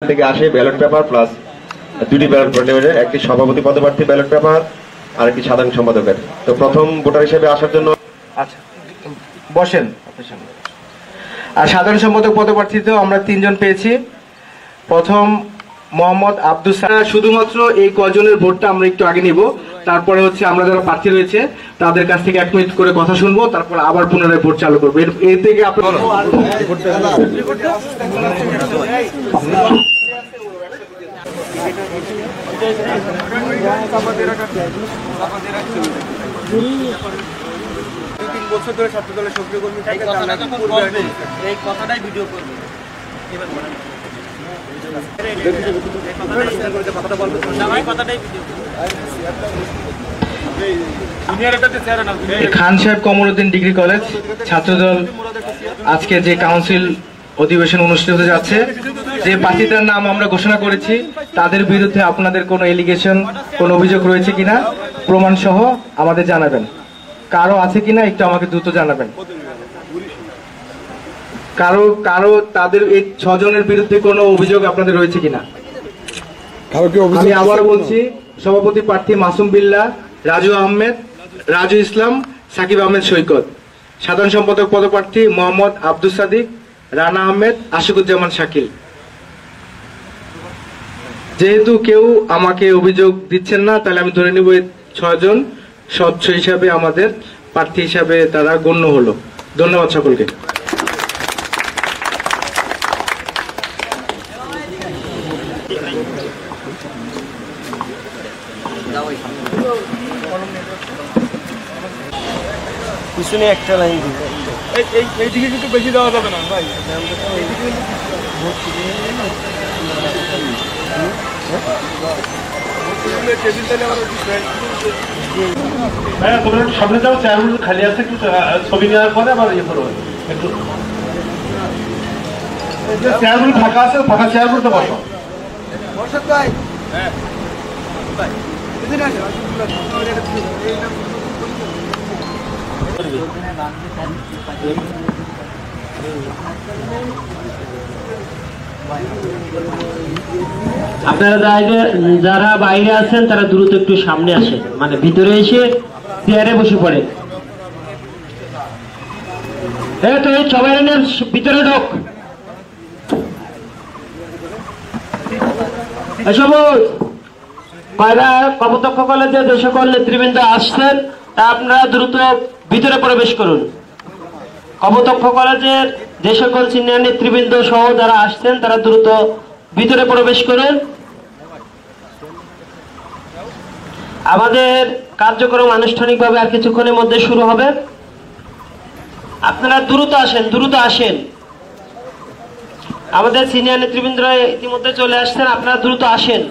থেকে আসে ballot paper plus দুটি ব্যালট পেপার, একটি সভাপতি পদপ্রার্থী ব্যালট পেপার আর একটি সাধারণ সম্পাদকের। তো প্রথম ভোটার হিসেবে আসার জন্য আচ্ছা বসেন। আর সাধারণ সম্পাদক পদপ্রার্থীতেও আমরা 3 জন পেয়েছি। প্রথম মোহাম্মদ আব্দুস সালাম। শুধুমাত্র এই কজনের ভোটটা আমরা একটু আগে নিব, তারপরে হচ্ছে আমরা যারা প্রার্থী রয়েছে তাদের কাছ থেকে 1 মিনিট করে কথা শুনবো, তারপর আবার পুনরায় ভোট চালু করবো। এর থেকে আপনারা বছর ধরে ছাত্র দলের সক্রিয় কর্মী থাকে, এই কথাটাই ভিডিও করবে। খান সাহেব কমরউদ্দিন ডিগ্রি কলেজ ছাত্রদল আজকে যে কাউন্সিল অধিবেশন অনুষ্ঠিত হতে যাচ্ছে, যে প্রার্থীটার নাম আমরা ঘোষণা করেছি তাদের বিরুদ্ধে আপনাদের কোনো এলিগেশন, কোনো অভিযোগ রয়েছে কিনা প্রমাণ সহ আমাদের জানাবেন। কারো আছে কিনা একটু আমাকে দ্রুত জানাবেন। কারো তাদের এই 6 জনের বিরুদ্ধে কোনো অভিযোগ আপনাদের রয়েছে কিনা? আমি আবার বলছি, সভাপতি প্রার্থী মাসুম বিল্লাহ, রাজু আহমেদ, রাজু ইসলাম, সাকিব আহমেদ সৈকত। সাধারণ সম্পাদক পদপ্রার্থী মোহাম্মদ আব্দুস সাদিক, রানা আহমেদ, আশিকুজ্জামান শাকিল। যেহেতু কেউ আমাকে অভিযোগ দিচ্ছেন না, তাহলে আমি ধরে নিব 6 জন স্বচ্ছ হিসাবে আমাদের প্রার্থী হিসাবে তারা গণ্য হলো। ধন্যবাদ সকলকে। পিছনে একটা লাইন এইদিকে কিন্তু বেশি দেওয়া যাবে না ভাই। সামনে যাও, চেয়ারগুলো খালি আছে, একটু ছবি নেওয়ার পরে আবার ইয়ে করবো। একটু চেয়ারগুলো ফাঁকা আছে, ফাঁকা চেয়ারগুলোতে বসো। আপনারা যারা বাইরে আছেন তারা দ্রুত একটু সামনে আসেন, মানে ভিতরে এসে চেয়ারে বসে পড়ে। তো এই সবাই ভিতরে ঢোক। সবুজ কয়রা কপোতাক্ষ কলেজে যে সকল নেতৃবৃন্দ আসছেন তা আপনারা দ্রুত ভিতরে প্রবেশ করুন। কপোতাক্ষ কলেজের যে সকল সিনিয়র নেতৃবৃন্দ সহ যারা আসছেন তারা দ্রুত ভিতরে প্রবেশ করুন। আমাদের কার্যক্রম আনুষ্ঠানিকভাবে আর কিছুক্ষণের মধ্যে শুরু হবে। আপনারা দ্রুত আসেন, দ্রুত আসেন। আমাদের সিনিয়র নেতৃবৃন্দরা ইতিমধ্যে চলে আসছেন, আপনারা দ্রুত আসেন।